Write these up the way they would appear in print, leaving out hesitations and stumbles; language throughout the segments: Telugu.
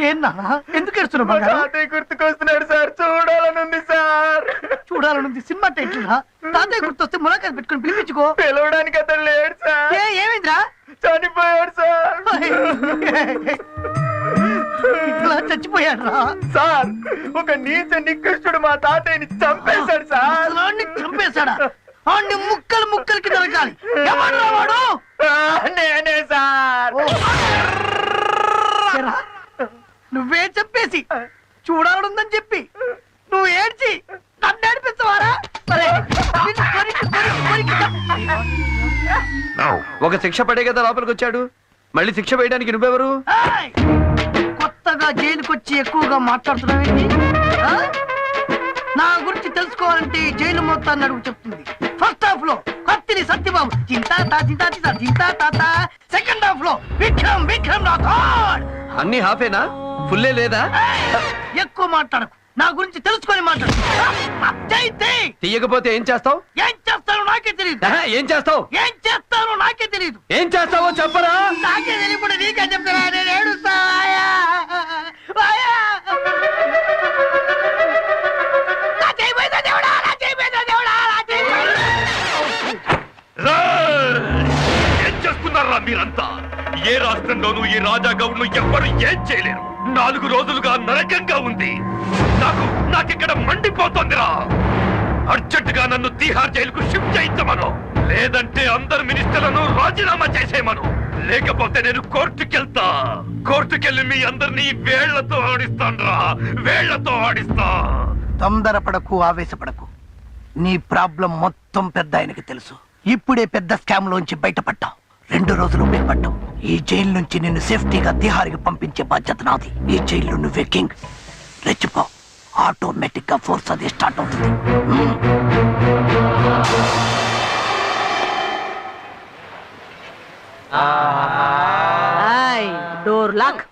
ఏందా ఎందుకు ఏడుస్తున్నావు? తాతయ్య గుర్తుకొస్తున్నాడు సార్, చూడాలనుంది సార్. చూడాలనుంది సినిమా టైటిల్ రా. తాతయ్య గుర్తొస్తే ములాఖాత్ పెట్టుకుని పిలిపించుకో. పిలవడానికి అతను లేడు సార్. ఏమైందిరా? చనిపోయాడు సార్. ఇట్లా చచ్చిపోయాడు రా సార్. ఒక నీచ నికృష్టుడు మా తాతయ్యని చంపేశాడు సార్. చంపేశాడా? అన్ని ముక్కలు ముక్కలకి నరకాలి. ఎవడ్రా వాడు? నేనే సార్. నువ్వే చెప్పేసి చూడాలనుందని చెప్పి నువ్వు ఏడ్చి నన్ను ఏడిపిస్తావారా? ఒక శిక్ష పడే కదా లోపలికి వచ్చాడు, మళ్ళీ శిక్ష వేయడానికి నువ్వెవరు? కొత్తగా జైలుకి వచ్చి ఎక్కువగా మాట్లాడుతున్నావేంటి? నా గురించి తెలుసుకోవాలంటే జైలు మొత్తాన్ని అడుగు చెప్తుంది. ఫస్ట్ హాఫ్ లో కత్తిని సత్యబాబు చింతా తాత, సెకండ్ హాఫ్ లో విక్రమ్ రాథోడ్. అన్ని హాఫేనా, ఫుల్లే లేదా? ఎక్కువ మాట్లాడకు, నా గురించి తెలుసుకొని మాట్లాడు. తీయకపోతే ఏం చేస్తావు? ఏం చేస్తానో నాకే తెలియదు. ఏం చేస్తావు? ఏం చేస్తానో నాకే తెలియదు. ఏం చేస్తావో చెప్పరా? నాకే తెలియకుండా నీకే చెప్తారా? నేను ఏడుస్తా. ఏం చేస్తున్నారా మీరంతా? ఏ రాష్ట్రంలోనూ ఈ రాజా గౌడ్ను ఎవ్వరు ఏం చేయలేరు. 4 రోజులుగా నరకంగా ఉంది. నాకిక్కడ మండిపోతోందిరా. అర్జెంటుగా నన్ను తీహార్ జైలుకు షిఫ్ట్ చేయించమను, లేదంటే అందరు మినిస్టర్లను రాజీనామా చేసేయమను. లేకపోతే నేను కోర్టుకెళ్ళి మీ అందరినీ వేళ్లతో ఆడిస్తా. తొందరపడకు, ఆవేశపడకు. నీ ప్రాబ్లం మొత్తం పెద్ద ఆయనకి తెలుసు. ఇప్పుడే పెద్ద స్కామ్ లోంచి బయటపడ్డావు. 2 రోజులు మేల్పడ్డావు. ఈ జైలు నుంచి నిన్ను సేఫ్టీగా తిహారికి పంపించే బాధ్యత నాది. ఈ జైల్లో నువ్వే కింగ్. రెచ్చిపో, ఆటోమేటిక్ గా ఫోర్స్ అది స్టార్ట్ అవుతుంది. Door lock.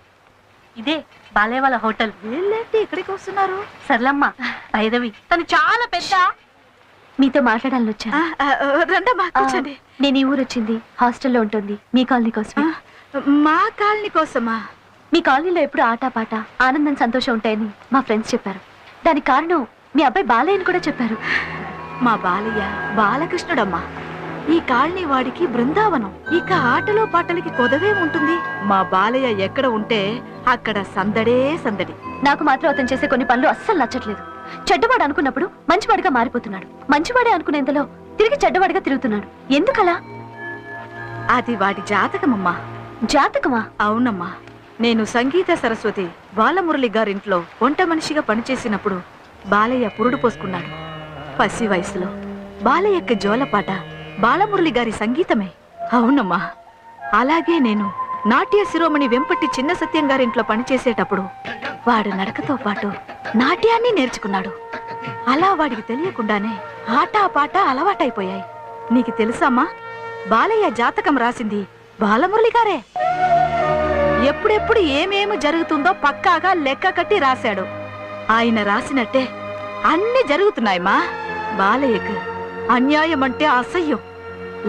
ఇదే బాలయ్య వాళ్ళ హోటల్. వీళ్ళేంటి ఇక్కడికి వస్తున్నారు? సర్లమ్మ, వైదవి తను చాలా పెద్ద. మీతో మాట్లాడాలని వచ్చాను. రండమ్మా, కూర్చోండి. నేను ఈ ఊరు వచ్చింది హాస్టల్లో ఉంటుంది, మీ కాలనీ కోసమే. మా కాలనీ కోసమా? మీ కాలనీలో ఎప్పుడు ఆటపాట, ఆనందం, సంతోషం ఉంటాయని మా ఫ్రెండ్స్ చెప్పారు. దానికి కారణం మీ అబ్బాయి బాలయ్యని కూడా చెప్పారు. మా బాలయ్య బాలకృష్ణుడమ్మా. ఈ కాలనీ వాడికి బృందావనం. ఇక ఆటలో పాటలకి కొదవే ఉంటుంది. మా బాలయ్య ఎక్కడ ఉంటే అక్కడ సందడే సందడి. నాకు మాత్రం అతను చేసే కొన్ని పనులు అస్సలు నచ్చట్లేదు. చెడ్డవాడు అనుకున్నప్పుడు మంచివాడిగా మారిపోతున్నాడు. మంచివాడే అనుకునేంతలో తిరిగి చెడ్డవాడిగా తిరుగుతున్నాడు. ఎందుకలా? అది వాడి జాతకమమ్మా. జాతకమా? అవునమ్మా. నేను సంగీత సరస్వతి బాలమురళి గారింట్లో వంట మనిషిగా పనిచేసినప్పుడు బాలయ్య పురుడు పోసుకున్నాడు. పసి వయసులో బాలయ్యకి జోలపాట బాలమురళి గారి సంగీతమే. అవునమ్మా. అలాగే నేను నాట్య శిరోమణి వెంపటి చిన్న సత్యం గారింట్లో పనిచేసేటప్పుడు వాడు నడకతో పాటు నాట్యాన్ని నేర్చుకున్నాడు. అలా వాడికి తెలియకుండానే ఆటా పాట అలవాటైపోయాయి. నీకు తెలుసమ్మా, బాలయ్య జాతకం రాసింది బాలమురళి గారే. ఎప్పుడెప్పుడు ఏమేమి జరుగుతుందో పక్కాగా లెక్క కట్టి రాశాడు. ఆయన రాసినట్టే అన్ని జరుగుతున్నాయమ్మా. బాలయ్యకు అన్యాయం అంటే అసహ్యం,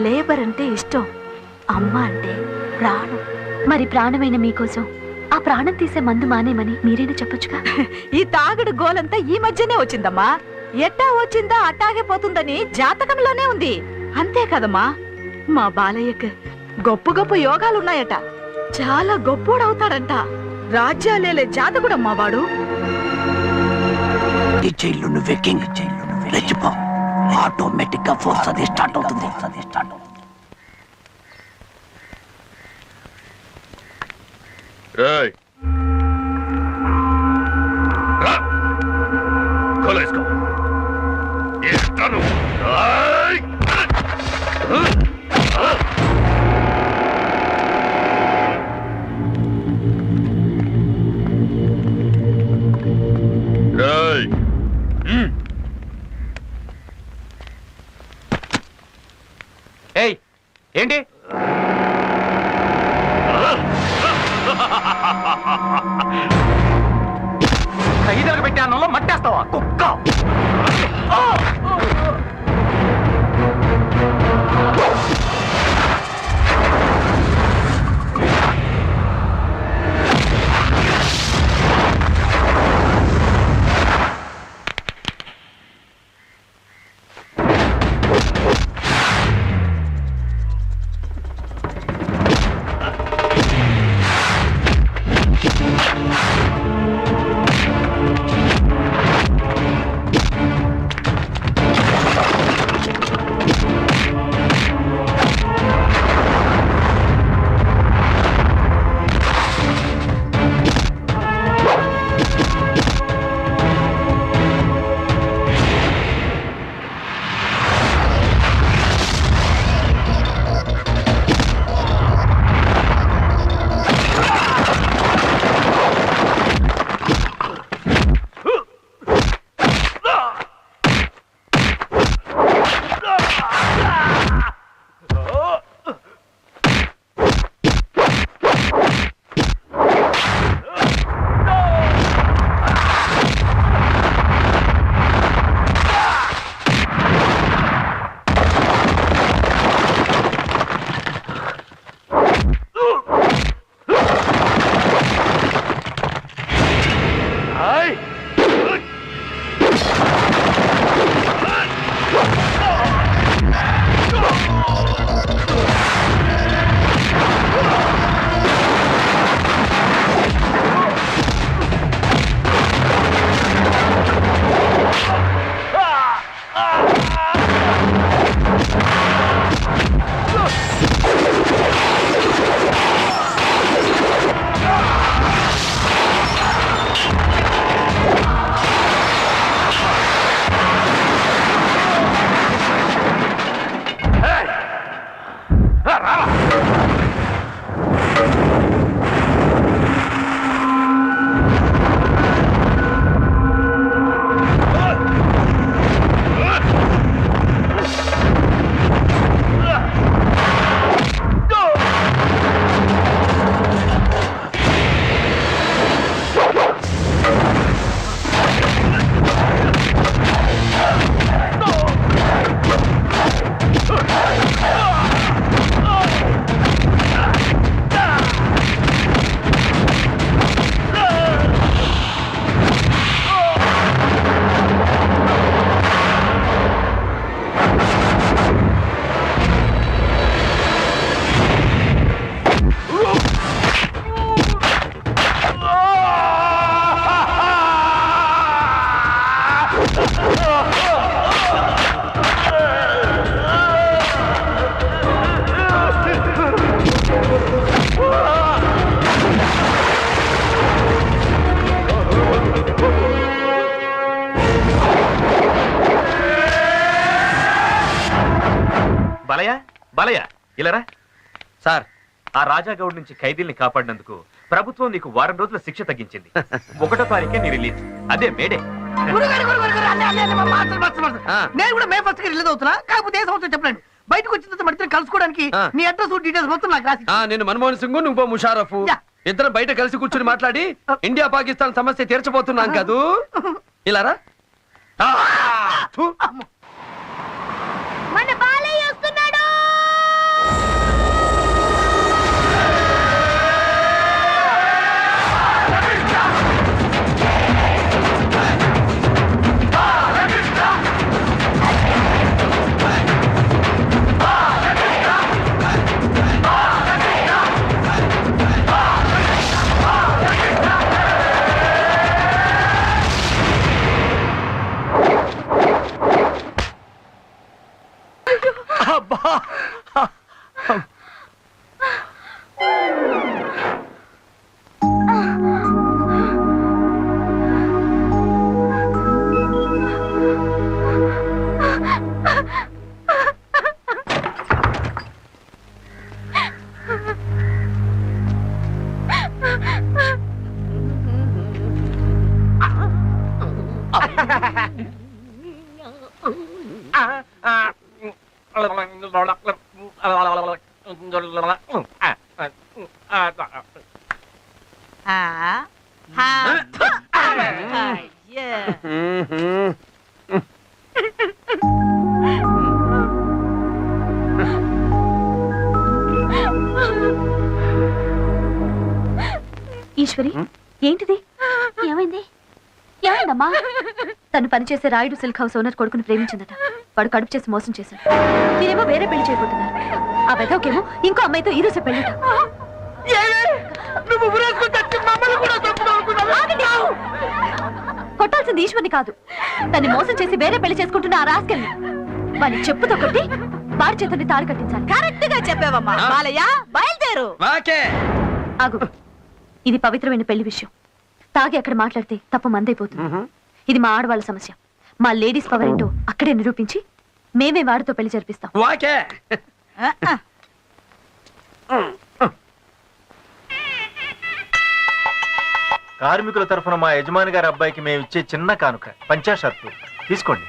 లేబర్ అంటే ఇష్టం, అమ్మ అంటే ప్రాణం. మరి ప్రాణమైన మీకోసం ఆ ప్రాణం తీసే మందు మానేమని మీరేనా చెప్పొచ్చుగా? ఈ తాగుడు గోలంతా ఈ మధ్యనే వచ్చిందమ్మా. ఎట్టా వచ్చిందా అట్టాగే పోతుందని జాతకంలోనే ఉంది. అంతే కదమ్మా. మా బాలయ్యకు గొప్ప గొప్ప యోగాలున్నాయట. చాలా గొప్పోడవుతాడంట. రాజ్యాలేలే జాతకుడమ్మా వాడు. ఈ జైల్లో నువ్వే కింగ్. జైల్లో నువ్వే రెచ్చిపో, ఆటోమేటిక్ గా ఫోర్స్ అది స్టార్ట్ అవుతుంది. కొలేసుకో. ఏయ్, ఏంటి? ఖైదీలకు పెట్టే అన్నంలో మట్టేస్తావా కుక్క? బాలయ్య బాలయ్య ఇలారా. సార్, ఆ రాజాగౌడ్ నుంచి ఖైదీల్ని కాపాడినందుకు ప్రభుత్వం నీకు వారం రోజుల శిక్ష తగ్గించింది. 1వ తారీఖే నీ రిలీజ్. అదే మేడే. గురుగారు, గురుగారు, గురుగారు, అన్నీ, అన్నీ, అన్నీ, మాస్టర్, మాస్టర్, మాస్టర్. ఆ. నేను కూడా మే 1st రిలీజ్ అవుతున్నా. కాకపోతే ఏ సంవత్సరం చెప్పండి. బయటకు వచ్చిన తర్వాత మన కలుసుకోవడానికి ఆ. నీ అడ్రస్ డీటెయిల్స్ మొత్తం నాకు రాసి. నేను మన్మోహన్ సింగ్, నువ్వు ముషారఫ్, యా. ఇద్దరం బయట కలిసి కూర్చుని మాట్లాడి ఇండియా పాకిస్తాన్ సమస్య తీర్చబోతున్నాం కాదు. ఇలారా. మన బాలయ్య వస్తున్నాడు. ఈశ్వరి, ఏంటిది? ఏమైంది? ఏమైందమ్మా? తను పనిచేసే రాయుడు సిల్క్ హౌస్ ఓనర్ కొడుకుని ప్రేమించిందట. వాడు కడుపు చేసి మోసం చేశాడు. మీరేమో వేరే పెళ్లి చేయబోతున్నారు. ఆ వెదవకేమో ఇంకో అమ్మాయితో ఈ రోజే పెళ్ళట. కొట్టాల్సింది ఈశ్వర్ని కాదు, తన్ని మోసం చేసి వేరే పెళ్లి చేసుకుంటున్న ఆ రాస్కెల్ని. వాడిని చెప్పుతో కొట్టి వాడి చేతుల్ని తాడు కట్టించాలి. కరెక్ట్ గా చెప్పావమ్మా. బాలయ్య, బయలుదేరు. ఆగు, ఇది పవిత్రమైన పెళ్లి విషయం. తాగి అక్కడ మాట్లాడితే తప్పు మందైపోతుంది. ఇది మా ఆడవాళ్ళ సమస్య. మా లేడీస్ పవర్ ఏంటో అక్కడే నిరూపించి మేమే వాడితో పెళ్లి జరిపిస్తాం. కార్మికుల తరఫున మా యజమాని గారి అబ్బాయికి మేము ఇచ్చే చిన్న కానుక పంచా షర్టు తీసుకోండి.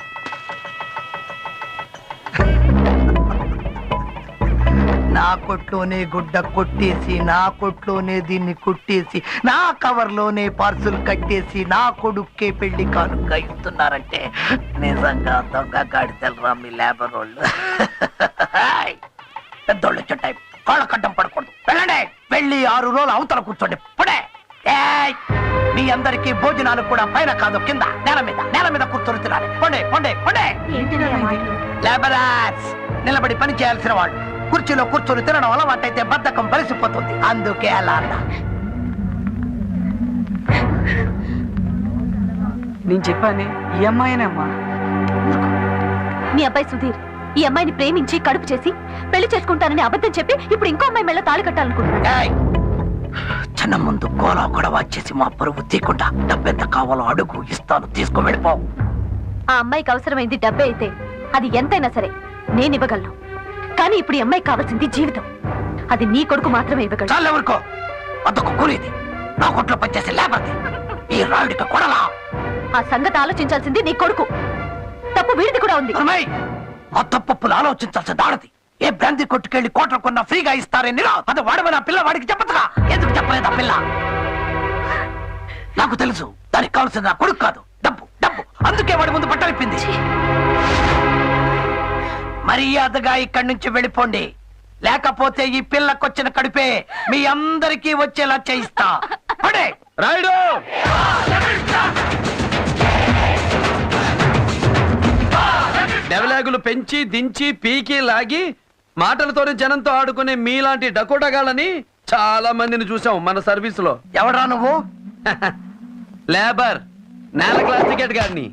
నా కొట్లోనే గుడ్డ కొట్టేసి, నా కొట్లోనే దీన్ని కుట్టేసి, నా కవర్లోనే పార్సుల్ కట్టేసి, నా కొడుక్కే పెళ్లి కానుక ఇస్తున్నారంటే నిజంగా దొంగ గాడిదలరా మీ లేబర్ వాళ్ళు. పెద్దోళ్ళు వచ్చే టైం, కాళ్ళ కడ్డం పడకూడదు. వెళ్ళండి, వెళ్ళి 6 రోజులు అవతల కూర్చోండి. పడే. మీ అందరికీ భోజనాలు కూడా పైన కాదు కింద నేల మీద కూర్చొని తినాలి. పొండే పొండే పొండే. లేబరర్స్, నిలబడి పని చేయాల్సిన వాళ్ళు కుర్చీలో కూర్చొని తినడం అలవాటైతే బద్ధకం బలిసిపోతుంది. అందుకే అలా అన్నా. నేను చెప్పాను ఈ అమ్మాయినేమ్మా. మీ అబ్బాయి సుధీర్ ఈ అమ్మాయిని ప్రేమించి కడుపు చేసి పెళ్లి చేసుకుంటానని అబద్ధం చెప్పి ఇప్పుడు ఇంకో అమ్మాయి మెళ్ళ తాళి కట్టాలనుకుంటున్నాడు. ఏయ్! చిన్న ముందు గోలా కూడా వచ్చేసి మా పరువు తీయకుండా డబ్బెంత కావాలో అడుగు, ఇస్తాను, తీసుకో, వెళ్ళిపో. ఆ అమ్మాయికి అవసరమైంది డబ్బే అయితే అది ఎంతైనా సరే నేను ఇవ్వగలను. కానీ ఇప్పుడు ఈ అమ్మాయికి కావాల్సింది జీవితం. అది నీ కొడుకు మాత్రమే ఇవ్వగలడు. చాలు ఎవరికో అదొక కూలీది, నా కొట్లో పనిచేసే లేబర్ది, ఈ రాయుడికి కొడలా. ఆ సంగతి ఆలోచించాల్సింది నీ కొడుకు. తప్పు వీడిది కూడా ఉంది. అమ్మాయి, ఆ తప్పులు ఆలోచించాల్సిన దాడది. ఏ బ్రాంతి కొట్టుకెళ్లి కోట్ల కొన్నా ఫ్రీగా ఇస్తారని అది వాడమని ఆ పిల్ల వాడికి చెప్పదుగా. ఎందుకు చెప్పలేదు ఆ పిల్ల? నాకు తెలుసు దానికి కావాల్సింది నా కొడుకు కాదు, డబ్బు డబ్బు. అందుకే వాడి ముందు పట్టలిప్పింది. మర్యాదగా ఇక్కడి నుంచి వెళ్ళిపోండి, లేకపోతే ఈ పిల్లకొచ్చిన కడుపే మీ అందరికీ వచ్చేలా చేయిస్తా. పడే రాయుడు, డెవలాగులు పెంచి దించి పీకి లాగి మాటలతోనే జనంతో ఆడుకునే మీలాంటి డకోటగాళ్ళని చాలా మందిని చూసాం మన సర్వీస్ లో. ఎవడా నువ్వు? లేబర్, నేల క్లాస్ టికెట్ గారిని.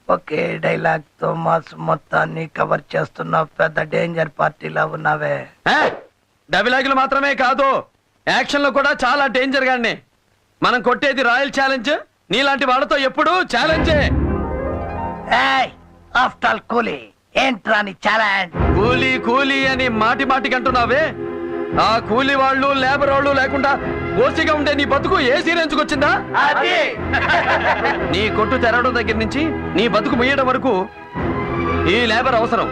ఒకే డైలాగ్ తో మాస్ మొత్తాన్ని కవర్ చేస్తున్న పెద్ద డేంజర్ పార్టీలా ఉన్నావే. డబిలాగులు మాత్రమే కాదు, యాక్షన్ లో కూడా చాలా డేంజర్ గానే. మనం కొట్టేది రాయల్ ఛాలెంజ్, నీలాంటి వాళ్ళతో ఎప్పుడు ఛాలెంజే. ఆఫ్టర్ ఆల్ కూలీ ఏంట్రా నీ ఛాలెంజ్? కూలీ కూలీ అని మాటి మాటికి అంటున్నావే, ఆ కూలీ వాళ్ళు లేబర్ వాళ్ళు లేకుండా ఓసిగా ఉండే నీ బతుకు ఏ సీరెంచుకు వచ్చిందా? నీ కొట్టు తెరవడం దగ్గర నుంచి నీ బతుకు ముయ్యడం వరకు ఈ లేబర్ అవసరం.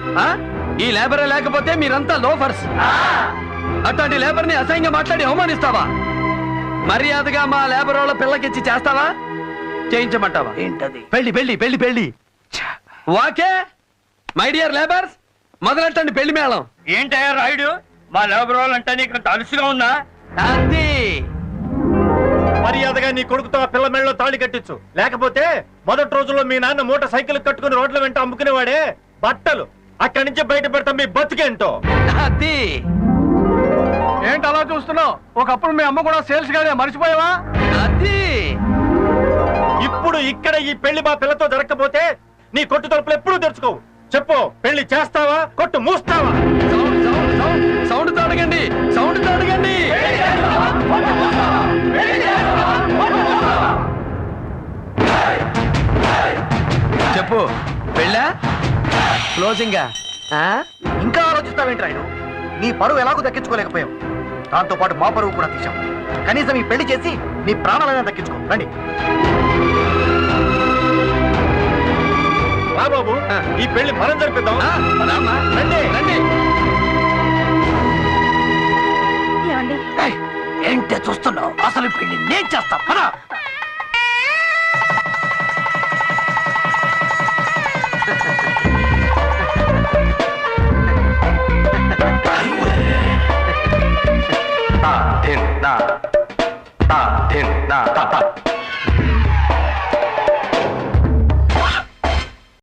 ఈ లేబరే లేకపోతే మీరంతా లోఫర్స్. అట్లాంటి లేబర్ ని అసహ్యంగా మాట్లాడి అవమానిస్తావా? మర్యాదగా మా లేబర్ వాళ్ళ పిల్లకిచ్చి చేస్తావా, చేయించమంటావా? ఏంటది? పెళ్లి పెళ్లి పెళ్లి పెళ్లి. వాకే మై డియర్ లేబర్స్, మొదలెట్టండి పెళ్లి మేళం. ఏంటయ్యా రాయుడు, మా లేబర్ వాళ్ళంటే నీకు అలుసుగా ఉందా? అది మర్యాదగా నీ కొడుకుతో ఆ పిల్ల మెళ్ళలో తాళి కట్టించు. లేకపోతే మొదటి రోజుల్లో మీ నాన్న మూట సైకిల్ కట్టుకుని రోడ్ల వెంట అమ్ముకునేవాడే బట్టలు అక్కడి నుంచి బయట పెడతాం మీ బతికేంటో. అది ఏంటి అలా చూస్తున్నావు? ఒకప్పుడు మీ అమ్మ కూడా సేల్స్ గానే, మర్చిపోయావా? అది ఇప్పుడు ఇక్కడ ఈ పెళ్లి మా పిల్లతో జరగకపోతే నీ కొట్టు తలుపులు ఎప్పుడూ తెరుచుకోవు. చెప్పు, పెళ్లి చేస్తావా, కొట్టు మూస్తావా? Sound తాడగండి, sound తాడగండి. చెప్పు, పెళ్ళా క్లోజింగా? ఇంకా ఆలోచిస్తావేంటి రాయుడు? నీ పరువు ఎలాగో దక్కించుకోలేకపోయావు, దాంతో పాటు మా పరువు కూడా తీసాం. కనీసం ఈ పెళ్లి చేసి నీ ప్రాణాలైనా దక్కించుకో. రండి. రా బాబు, ఈ పెళ్లి మనం జరిపిద్దాం. రండి రండి. ఏమండి, ఏంటే చూస్తున్నావు? అసలు పెళ్లి నేను చేస్తా. పదా. Ta, tin, da. Ta, tin, da, ta, ta.